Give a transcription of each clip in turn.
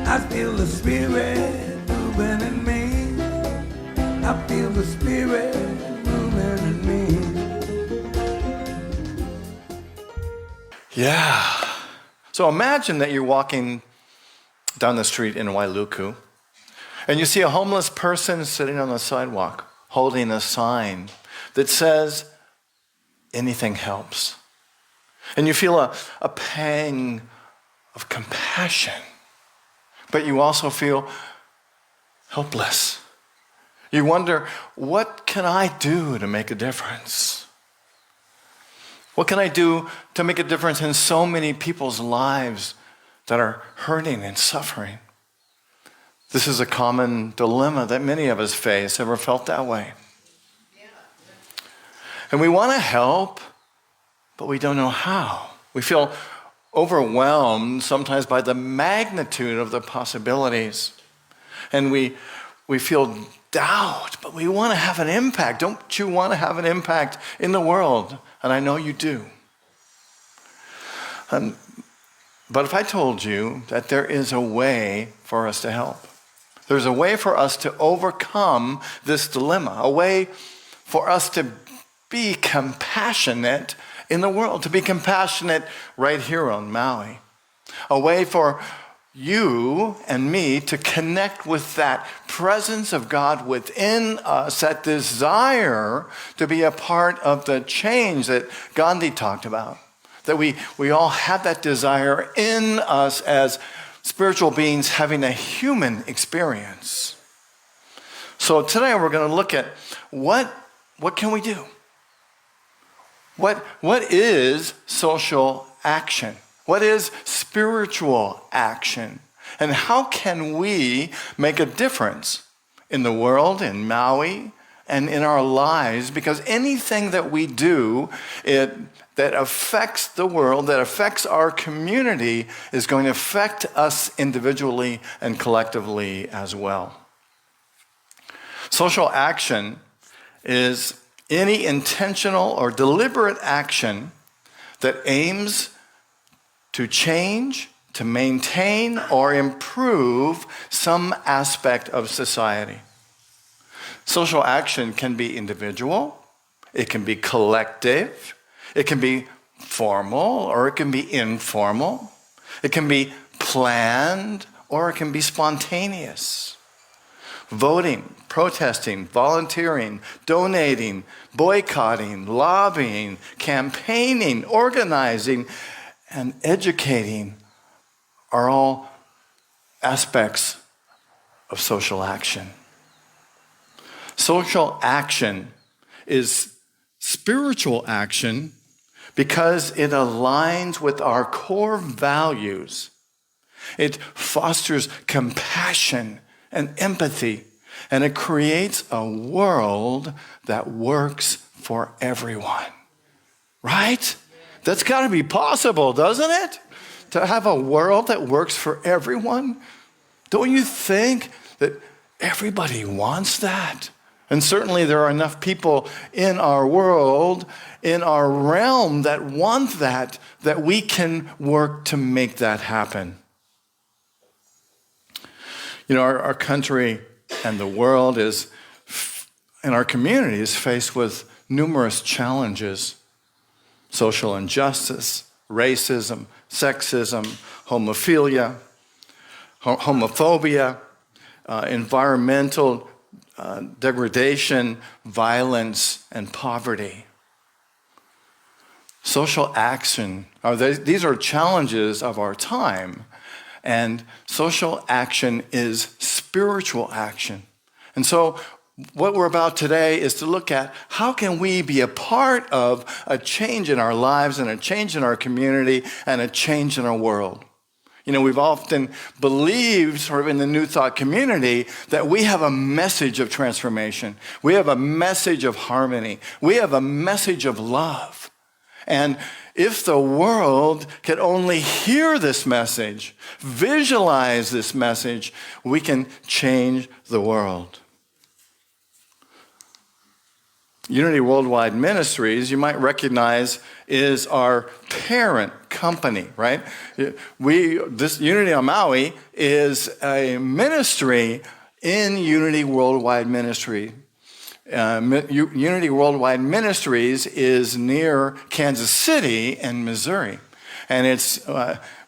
I feel the spirit moving in me. I feel the spirit moving in me. Yeah. So imagine that you're walking down the street in Wailuku, and you see a homeless person sitting on the sidewalk holding a sign that says, anything helps. And you feel a pang of compassion, but you also feel helpless. You wonder, what can I do to make a difference? What can I do to make a difference in so many people's lives that are hurting and suffering? This is a common dilemma that many of us face. Ever felt that way? And we want to help, but we don't know how. We feel overwhelmed sometimes by the magnitude of the possibilities. And we feel doubt, but we want to have an impact. Don't you want to have an impact in the world? And I know you do. But if I told you that there is a way for us to help, there's a way for us to overcome this dilemma, a way for us to be compassionate in the world, to be compassionate right here on Maui, a way for you and me to connect with that presence of God within us, that desire to be a part of the change that Gandhi talked about, that we all have that desire in us as spiritual beings having a human experience. So today we're going to look at what can we do? What is social action? What is spiritual action? And how can we make a difference in the world, in Maui, and in our lives? Because anything that we do that affects the world, that affects our community, is going to affect us individually and collectively as well. Social action is any intentional or deliberate action that aims to change, to maintain, or improve some aspect of society. Social action can be individual, it can be collective, it can be formal, or it can be informal. It can be planned, or it can be spontaneous. Voting, protesting, volunteering, donating, boycotting, lobbying, campaigning, organizing, and educating are all aspects of social action. Social action is spiritual action because it aligns with our core values. It fosters compassion and empathy, and it creates a world that works for everyone. Right? That's got to be possible, doesn't it? To have a world that works for everyone? Don't you think that everybody wants that? And certainly there are enough people in our world, in our realm, that want that we can work to make that happen. You know, our country and the world and our community is faced with numerous challenges: social injustice, racism, sexism, homophobia, environmental degradation, violence, and poverty. Social action, these are challenges of our time, and social action is spiritual action. And so what we're about today is to look at how can we be a part of a change in our lives and a change in our community and a change in our world. You know, we've often believed, sort of in the New Thought community, that we have a message of transformation. We have a message of harmony. We have a message of love. And if the world could only hear this message, visualize this message, we can change the world. Unity Worldwide Ministries, you might recognize, is our parent company, right? This Unity on Maui is a ministry in Unity Worldwide Ministry. Unity Worldwide Ministries is near Kansas City in Missouri. And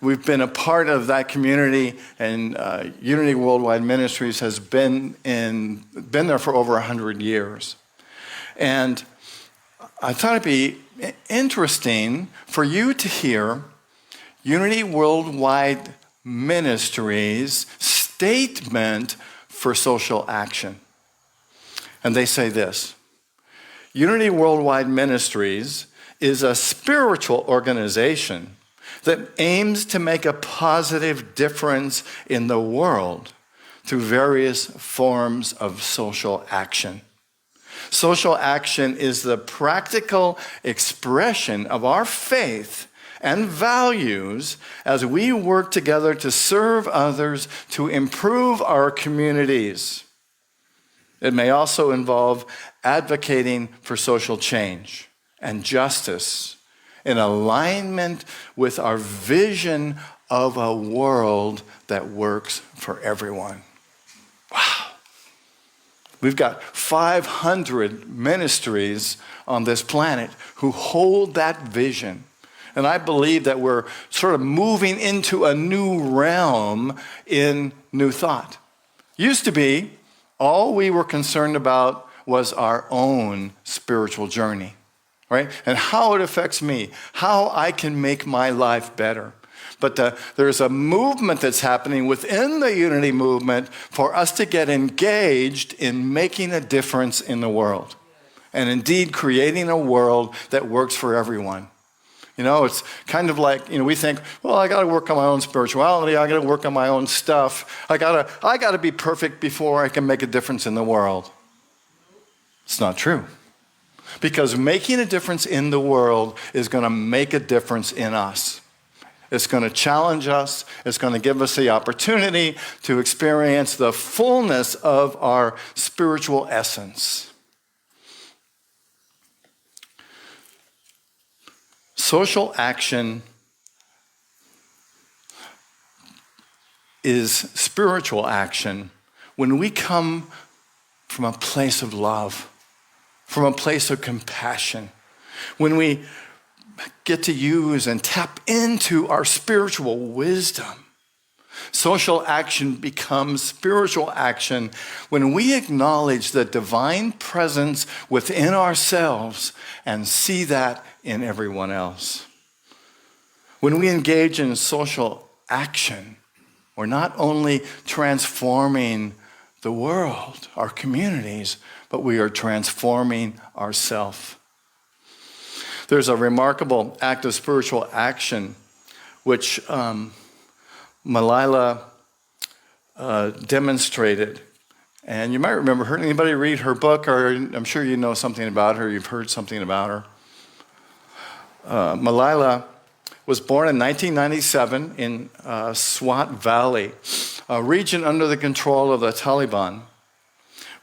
we've been a part of that community, and Unity Worldwide Ministries has been there for over 100 years. And I thought it'd be interesting for you to hear Unity Worldwide Ministries' statement for social action. And they say this: Unity Worldwide Ministries is a spiritual organization that aims to make a positive difference in the world through various forms of social action. Social action is the practical expression of our faith and values as we work together to serve others, to improve our communities. It may also involve advocating for social change and justice in alignment with our vision of a world that works for everyone. Wow. We've got 500 ministries on this planet who hold that vision. And I believe that we're sort of moving into a new realm in New Thought. Used to be, all we were concerned about was our own spiritual journey, right? And how it affects me, how I can make my life better. But there's a movement that's happening within the Unity movement for us to get engaged in making a difference in the world. And indeed, creating a world that works for everyone. You know, it's kind of like, we think, well, I got to work on my own spirituality. I got to work on my own stuff. I got to be perfect before I can make a difference in the world. It's not true. Because making a difference in the world is going to make a difference in us. It's going to challenge us. It's going to give us the opportunity to experience the fullness of our spiritual essence. Social action is spiritual action when we come from a place of love, from a place of compassion, when we get to use and tap into our spiritual wisdom. Social action becomes spiritual action when we acknowledge the divine presence within ourselves and see that in everyone else. When we engage in social action, we're not only transforming the world, our communities, but we are transforming ourselves. There's a remarkable act of spiritual action which Malala demonstrated. And you might remember her. Anybody read her book? Or I'm sure you know something about her. You've heard something about her. Malala was born in 1997 in Swat Valley, a region under the control of the Taliban,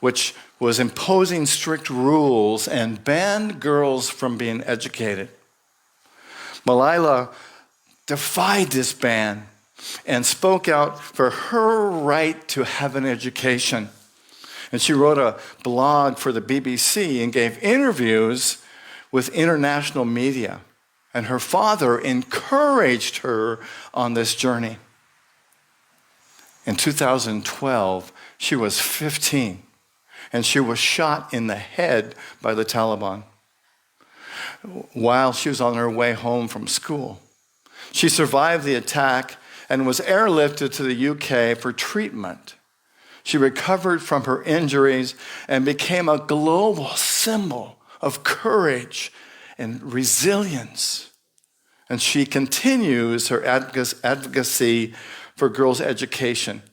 which was imposing strict rules and banned girls from being educated. Malala defied this ban and spoke out for her right to have an education. And she wrote a blog for the BBC and gave interviews with international media. And her father encouraged her on this journey. In 2012, she was 15. And she was shot in the head by the Taliban while she was on her way home from school. She survived the attack and was airlifted to the UK for treatment. She recovered from her injuries and became a global symbol of courage and resilience. And she continues her advocacy for girls' education,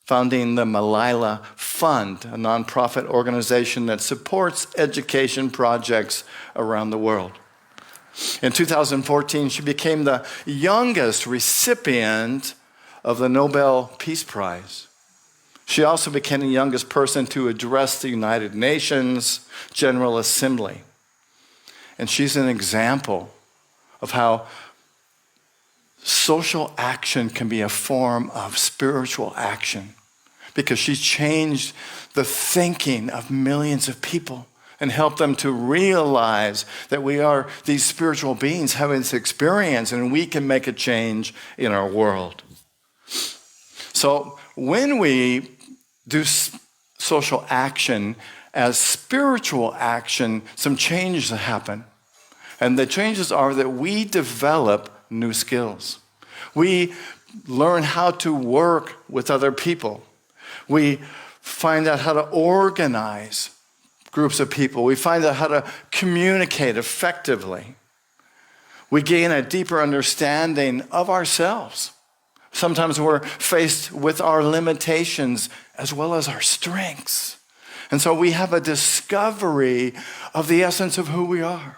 founding the Malala Fund, a nonprofit organization that supports education projects around the world. In 2014, she became the youngest recipient of the Nobel Peace Prize. She also became the youngest person to address the United Nations General Assembly. And she's an example of how social action can be a form of spiritual action, because she changed the thinking of millions of people and helped them to realize that we are these spiritual beings having this experience and we can make a change in our world. So when we do social action as spiritual action, some changes happen. And the changes are that we develop new skills. We learn how to work with other people. We find out how to organize groups of people. We find out how to communicate effectively. We gain a deeper understanding of ourselves. Sometimes we're faced with our limitations as well as our strengths. And so we have a discovery of the essence of who we are.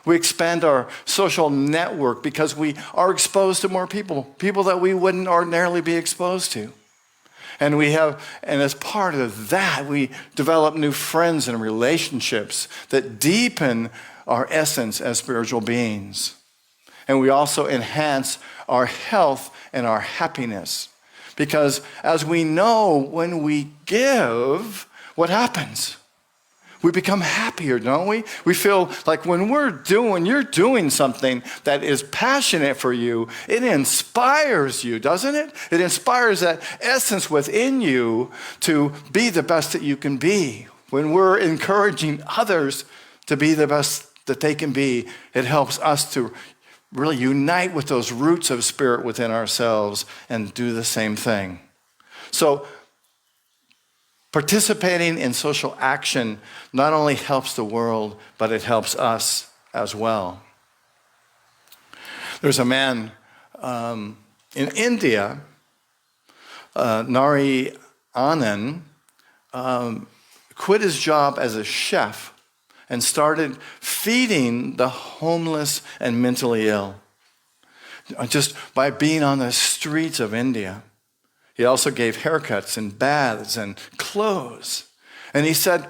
We expand our social network because we are exposed to more people that we wouldn't ordinarily be exposed to. And as part of that, we develop new friends and relationships that deepen our essence as spiritual beings. And we also enhance our health and our happiness. Because as we know, when we give, what happens? We become happier, don't we? We feel like when you're doing something that is passionate for you, it inspires you, doesn't it? It inspires that essence within you to be the best that you can be. When we're encouraging others to be the best that they can be, it helps us to really unite with those roots of spirit within ourselves and do the same thing. So, participating in social action not only helps the world, but it helps us as well. There's a man in India, Nari Anand, quit his job as a chef and started feeding the homeless and mentally ill, just by being on the streets of India. He also gave haircuts and baths and clothes. And he said,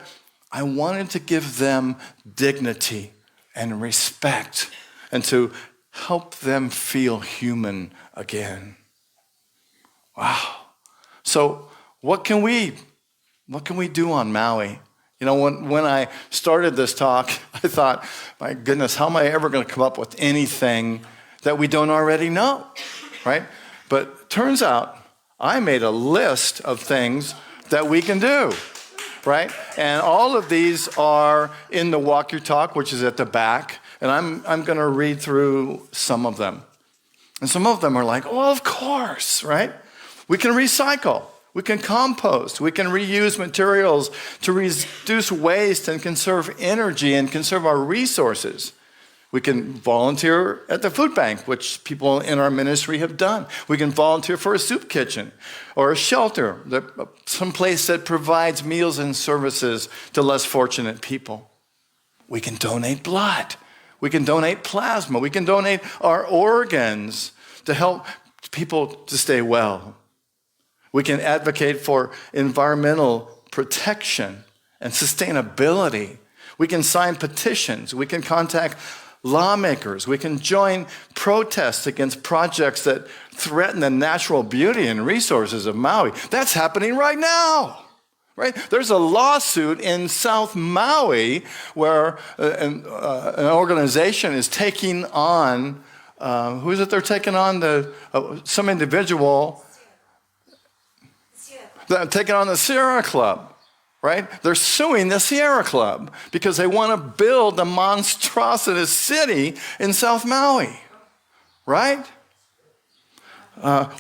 I wanted to give them dignity and respect and to help them feel human again. Wow. So what can we do on Maui? You know, when I started this talk, I thought, my goodness, how am I ever going to come up with anything that we don't already know, right? But turns out, I made a list of things that we can do, right? And all of these are in the Walk Your Talk, which is at the back. And I'm going to read through some of them. And some of them are like, well, of course, right? We can recycle. We can compost. We can reuse materials to reduce waste and conserve energy and conserve our resources. We can volunteer at the food bank, which people in our ministry have done. We can volunteer for a soup kitchen or a shelter, some place that provides meals and services to less fortunate people. We can donate blood. We can donate plasma. We can donate our organs to help people to stay well. We can advocate for environmental protection and sustainability. We can sign petitions. We can contact lawmakers. We can join protests against projects that threaten the natural beauty and resources of Maui. That's happening right now, right? There's a lawsuit in South Maui where an organization is taking on, who is it they're taking on? Some individual. They're taking on the Sierra Club. Right? They're suing the Sierra Club because they want to build a monstrosity city in South Maui. Right?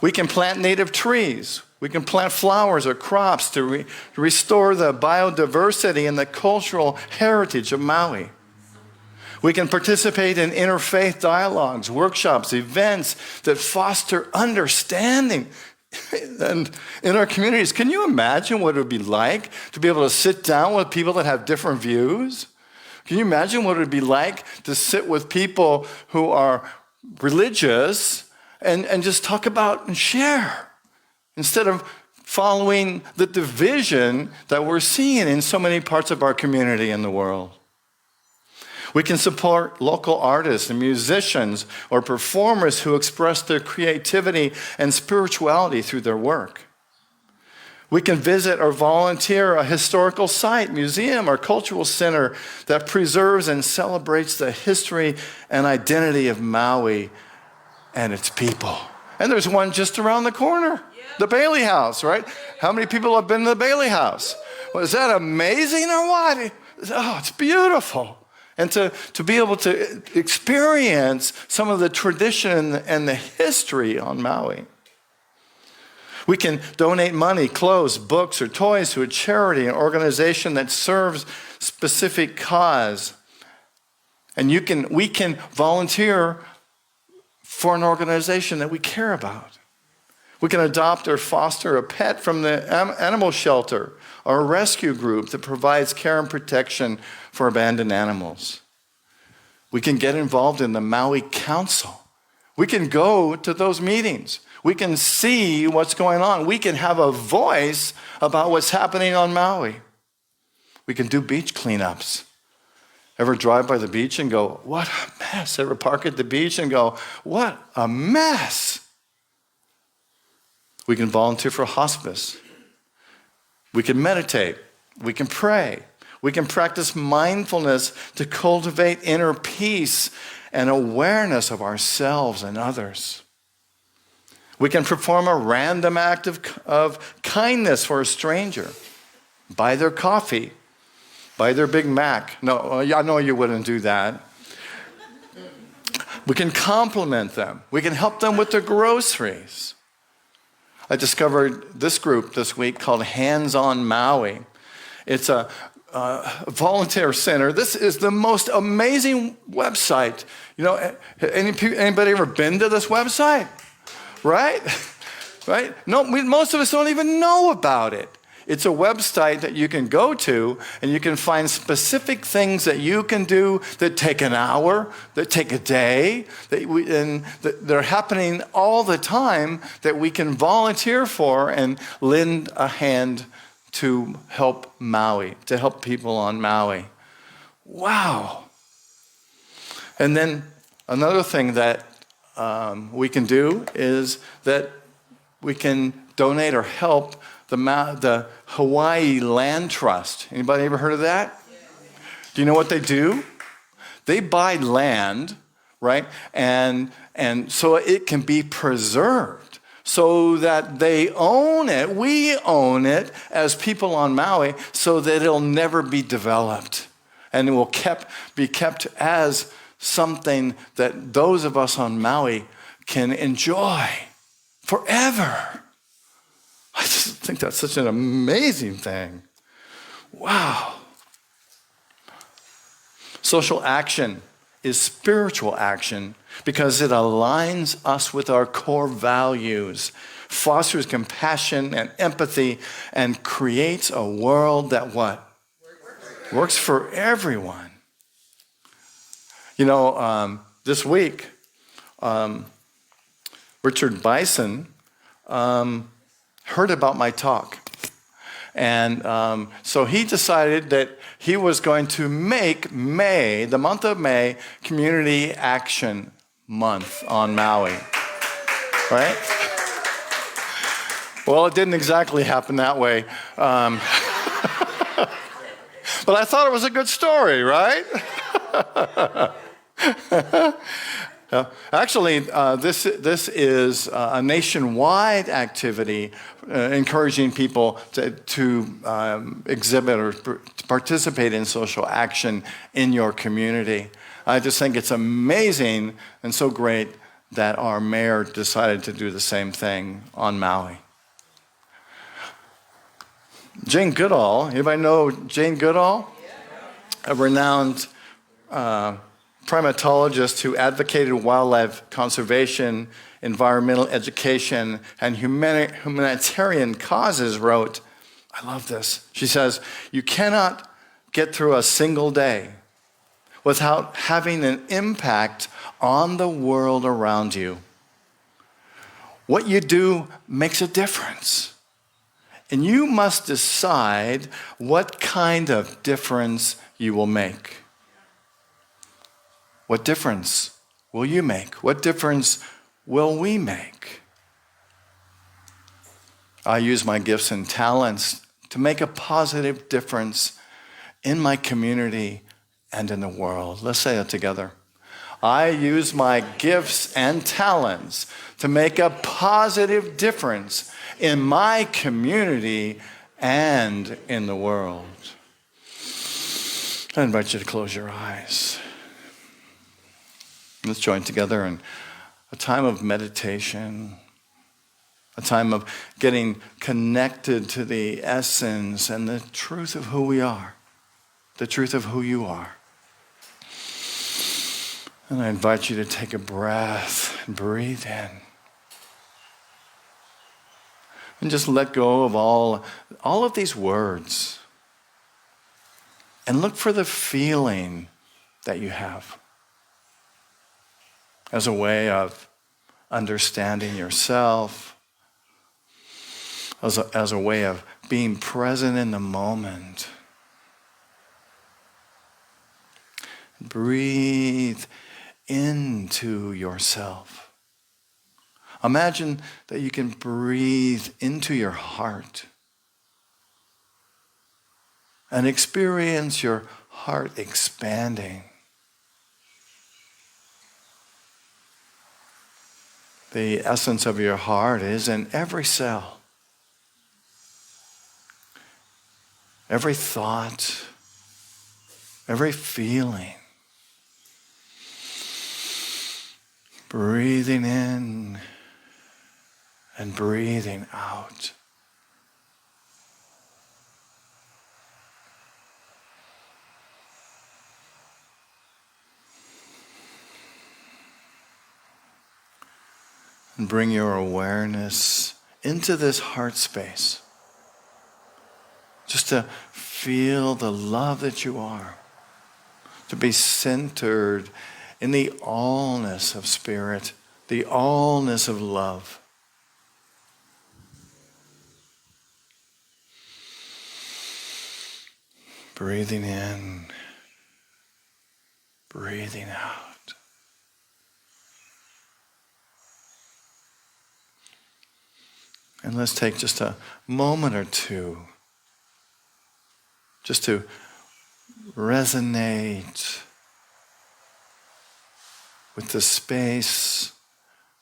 We can plant native trees. We can plant flowers or crops to restore the biodiversity and the cultural heritage of Maui. We can participate in interfaith dialogues, workshops, events that foster understanding. And in our communities, can you imagine what it would be like to be able to sit down with people that have different views? Can you imagine what it would be like to sit with people who are religious and just talk about and share instead of following the division that we're seeing in so many parts of our community in the world. We can support local artists and musicians or performers who express their creativity and spirituality through their work. We can visit or volunteer a historical site, museum, or cultural center that preserves and celebrates the history and identity of Maui and its people. And there's one just around the corner, the Bailey House, right? How many people have been to the Bailey House? Was that amazing or what? Oh, it's beautiful. And to be able to experience some of the tradition and the history on Maui. We can donate money, clothes, books, or toys to a charity, an organization that serves specific cause. And we can volunteer for an organization that we care about. We can adopt or foster a pet from the animal shelter or a rescue group that provides care and protection for abandoned animals. We can get involved in the Maui Council. We can go to those meetings. We can see what's going on. We can have a voice about what's happening on Maui. We can do beach cleanups. Ever drive by the beach and go, what a mess? Ever park at the beach and go, what a mess? We can volunteer for hospice. We can meditate. We can pray. We can practice mindfulness to cultivate inner peace and awareness of ourselves and others. We can perform a random act of kindness for a stranger. Buy their coffee. Buy their Big Mac. No, I know you wouldn't do that. We can compliment them. We can help them with their groceries. I discovered this group this week called Hands on Maui. It's a volunteer center. This is the most amazing website. You know, anybody ever been to this website? Right? Right? No, most of us don't even know about it. It's a website that you can go to and you can find specific things that you can do that take an hour, that take a day, and they're happening all the time that we can volunteer for and lend a hand to help Maui, to help people on Maui. Wow. And then another thing that we can do is that we can donate or help the Hawaii Land Trust. Anybody ever heard of that? Do you know what they do? They buy land, right? And so it can be preserved so that they own it. We own it as people on Maui so that it'll never be developed. And it will be kept as something that those of us on Maui can enjoy forever. I just think that's such an amazing thing. Wow. Social action is spiritual action because it aligns us with our core values, fosters compassion and empathy, and creates a world that what? Works for everyone. You know, this week, Richard Bison heard about my talk. And so he decided that he was going to make May, the month of May, Community Action Month on Maui. Right? Well, it didn't exactly happen that way. But I thought it was a good story, right? Actually, this is a nationwide activity encouraging people to exhibit or participate in social action in your community. I just think it's amazing and so great that our mayor decided to do the same thing on Maui. Jane Goodall, anybody know Jane Goodall? A renowned primatologist who advocated wildlife conservation, environmental education, and humanitarian causes, wrote, I love this. She says, you cannot get through a single day without having an impact on the world around you. What you do makes a difference. And you must decide what kind of difference you will make. What difference will you make? What difference will we make? I use my gifts and talents to make a positive difference in my community and in the world. Let's say it together. I use my gifts and talents to make a positive difference in my community and in the world. I invite you to close your eyes. Let's join together in a time of meditation, a time of getting connected to the essence and the truth of who we are, the truth of who you are. And I invite you to take a breath and breathe in. And just let go of all of these words. And look for the feeling that you have as a way of understanding yourself, as a way of being present in the moment. Breathe into yourself. Imagine that you can breathe into your heart and experience your heart expanding. The essence of your heart is in every cell, every thought, every feeling. Breathing in and breathing out. And bring your awareness into this heart space. Just to feel the love that you are. To be centered in the allness of spirit, the allness of love. Breathing in, breathing out. And let's take just a moment or two just to resonate with the space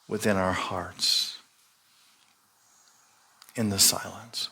within our hearts in the silence.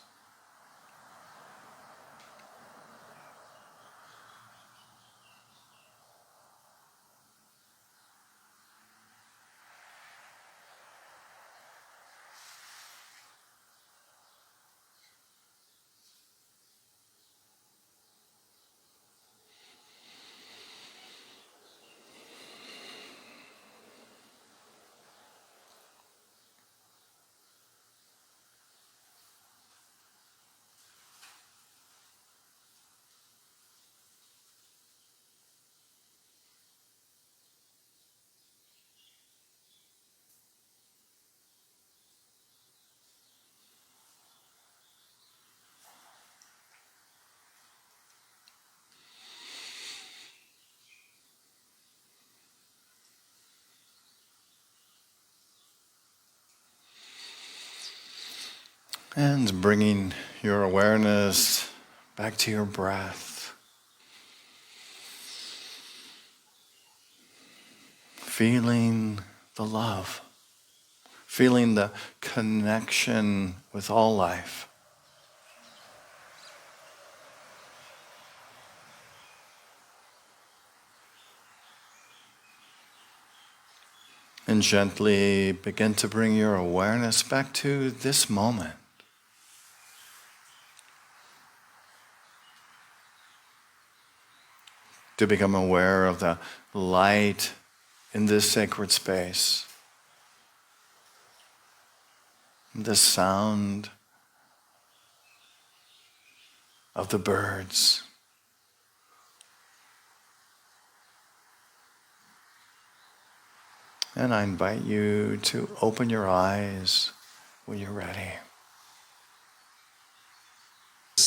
And bringing your awareness back to your breath. Feeling the love. Feeling the connection with all life. And gently begin to bring your awareness back to this moment. To become aware of the light in this sacred space. The sound of the birds. And I invite you to open your eyes when you're ready.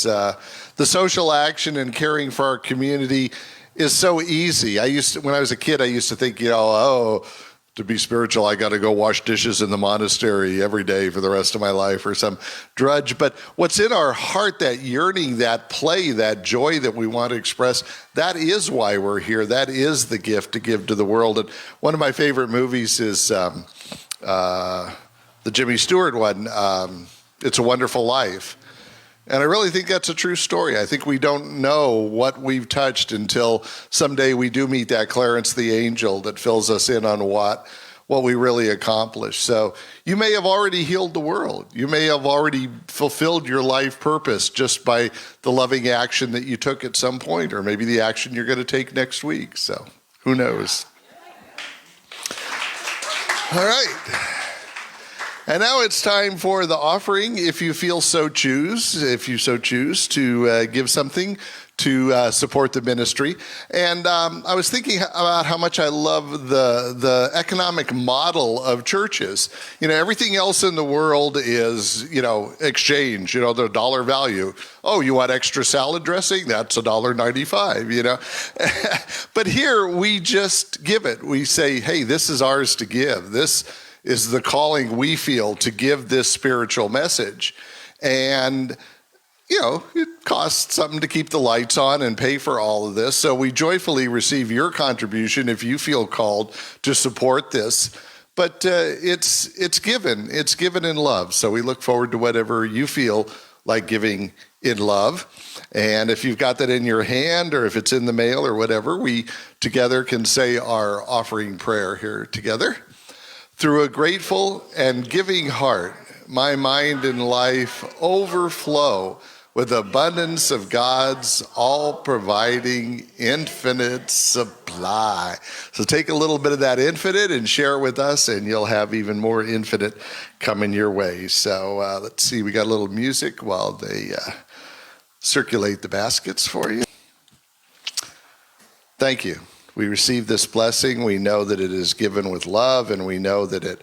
is the social action and caring for our community is so easy. When I was a kid, I used to think, to be spiritual, I got to go wash dishes in the monastery every day for the rest of my life or some drudge. But what's in our heart, that yearning, that play, that joy that we want to express, that is why we're here. That is the gift to give to the world. And one of my favorite movies is the Jimmy Stewart one, It's a Wonderful Life. And I really think that's a true story. I think we don't know what we've touched until someday we do meet that Clarence the angel that fills us in on what we really accomplished. So you may have already healed the world. You may have already fulfilled your life purpose just by the loving action that you took at some point, or maybe the action you're going to take next week. So who knows? All right. And now it's time for the offering. If you so choose to give something to support the ministry. And I was thinking about how much I love the economic model of churches. Everything else in the world is, exchange, the dollar value. Oh, you want extra salad dressing? That's $1.95, But here we just give it. We say, hey, this is ours to give. This is the calling we feel to give this spiritual message. And, it costs something to keep the lights on and pay for all of this. So we joyfully receive your contribution if you feel called to support this. But it's given. It's given in love. So we look forward to whatever you feel like giving in love. And if you've got that in your hand or if it's in the mail or whatever, we together can say our offering prayer here together. Through a grateful and giving heart, my mind and life overflow with abundance of God's all-providing infinite supply. So take a little bit of that infinite and share it with us, and you'll have even more infinite coming your way. So let's see, we got a little music while they circulate the baskets for you. Thank you. We receive this blessing. We know that it is given with love, and we know that it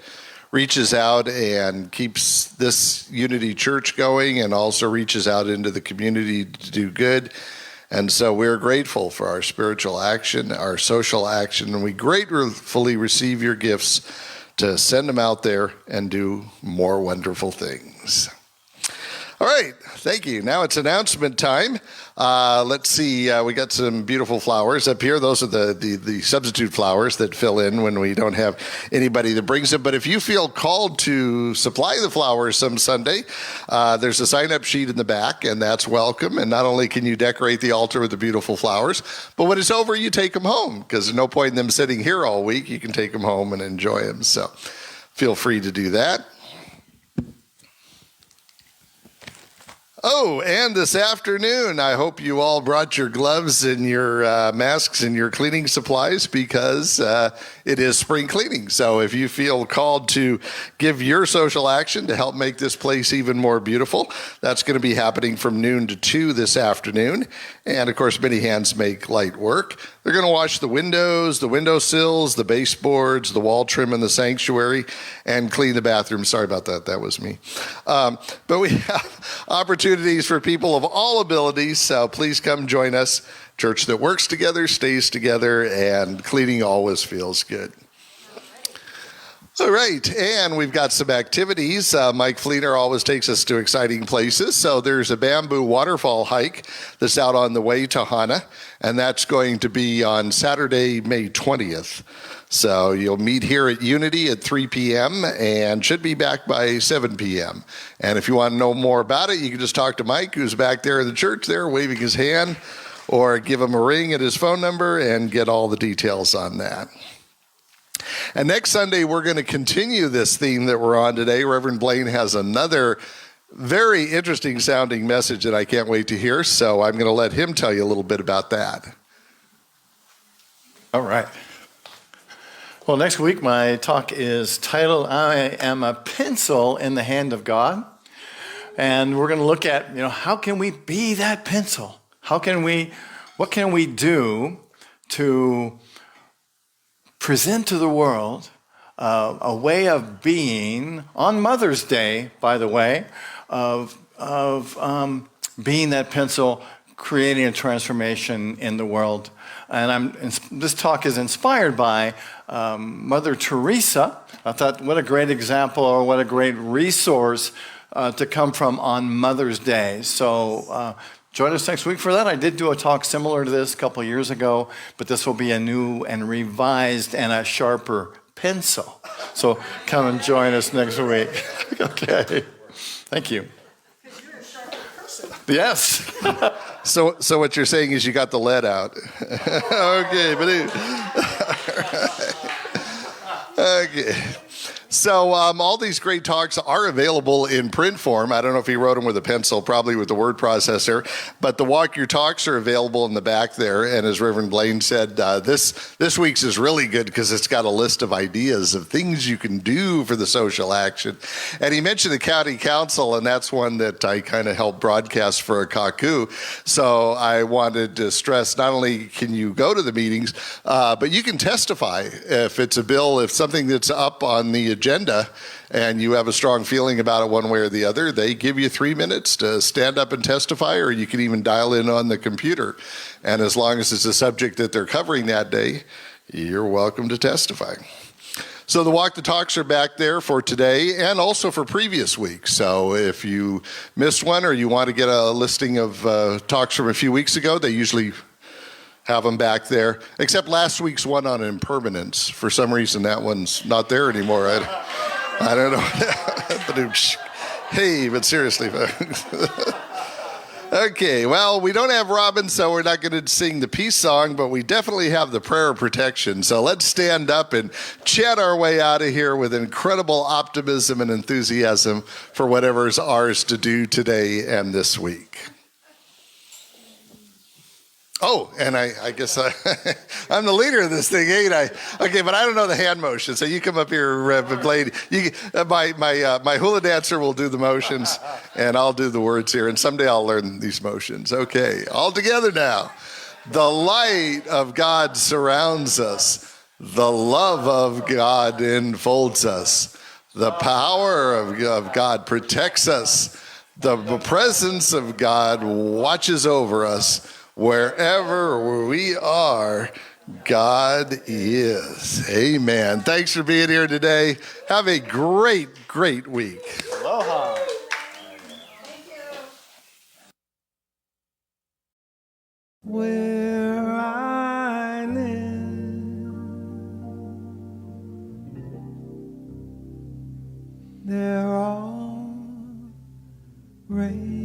reaches out and keeps this Unity Church going and also reaches out into the community to do good. And so we're grateful for our spiritual action, our social action, and we gratefully receive your gifts to send them out there and do more wonderful things. All right, thank you. Now it's announcement time. Let's see, we got some beautiful flowers up here. Those are the substitute flowers that fill in when we don't have anybody that brings them. But if you feel called to supply the flowers some Sunday, there's a sign-up sheet in the back, and that's welcome. And not only can you decorate the altar with the beautiful flowers, but when it's over, you take them home, because there's no point in them sitting here all week. You can take them home and enjoy them. So feel free to do that. Oh, and this afternoon, I hope you all brought your gloves and your masks and your cleaning supplies, because it is spring cleaning. So if you feel called to give your social action to help make this place even more beautiful, that's going to be happening from noon to 2 this afternoon. And of course, many hands make light work. They're going to wash the windows, the windowsills, the baseboards, the wall trim in the sanctuary, and clean the bathroom. Sorry about that. That was me. But we have opportunities for people of all abilities, so please come join us. Church that works together, stays together, and cleaning always feels good. All right, and we've got some activities. Mike Fleener always takes us to exciting places. So there's a bamboo waterfall hike that's out on the way to Hana, and that's going to be on Saturday, May 20th. So you'll meet here at Unity at 3 p.m. and should be back by 7 p.m. And if you want to know more about it, you can just talk to Mike, who's back there in the church there waving his hand, or give him a ring at his phone number and get all the details on that. And next Sunday, we're going to continue this theme that we're on today. Reverend Blaine has another very interesting sounding message that I can't wait to hear. So I'm going to let him tell you a little bit about that. All right. Well, next week, my talk is titled, I Am a Pencil in the Hand of God. And we're going to look at, how can we be that pencil? What can we do to present to the world a way of being on Mother's Day, by the way, of being that pencil, creating a transformation in the world. And this talk is inspired by Mother Teresa. I thought, what a great example, or what a great resource to come from on Mother's Day. So join us next week for that. I did do a talk similar to this a couple years ago, but this will be a new and revised and a sharper pencil. So come and join us next week. Okay. Thank you. Because you're a sharp person. Yes. So what you're saying is you got the lead out. Okay, but okay. So all these great talks are available in print form. I don't know if he wrote them with a pencil, probably with the word processor, but the Walk Your Talks are available in the back there. And as Reverend Blaine said, this week's is really good because it's got a list of ideas of things you can do for the social action. And he mentioned the county council, and that's one that I kind of helped broadcast for a Kaku. So I wanted to stress, not only can you go to the meetings, but you can testify if it's a bill, if something that's up on the agenda and you have a strong feeling about it one way or the other. They give you 3 minutes to stand up and testify, or you can even dial in on the computer. And as long as it's a subject that they're covering that day, you're welcome to testify. So the Walk the Talks are back there for today and also for previous weeks. So if you missed one or you want to get a listing of talks from a few weeks ago, they usually have them back there, except last week's one on impermanence. For some reason, that one's not there anymore. I don't know. Hey, but seriously. Okay, well, we don't have Robin, so we're not going to sing the peace song, but we definitely have the prayer of protection. So let's stand up and chat our way out of here with incredible optimism and enthusiasm for whatever's ours to do today and this week. Oh, and I guess I'm the leader of this thing, ain't I? Okay, but I don't know the hand motion, so you come up here, Blade. My hula dancer will do the motions, and I'll do the words here, and someday I'll learn these motions. Okay, all together now. The light of God surrounds us. The love of God enfolds us. The power of God protects us. The presence of God watches over us. Wherever we are, God is. Amen. Thanks for being here today. Have a great, great week. Aloha. Thank you. Where I live, they're all raised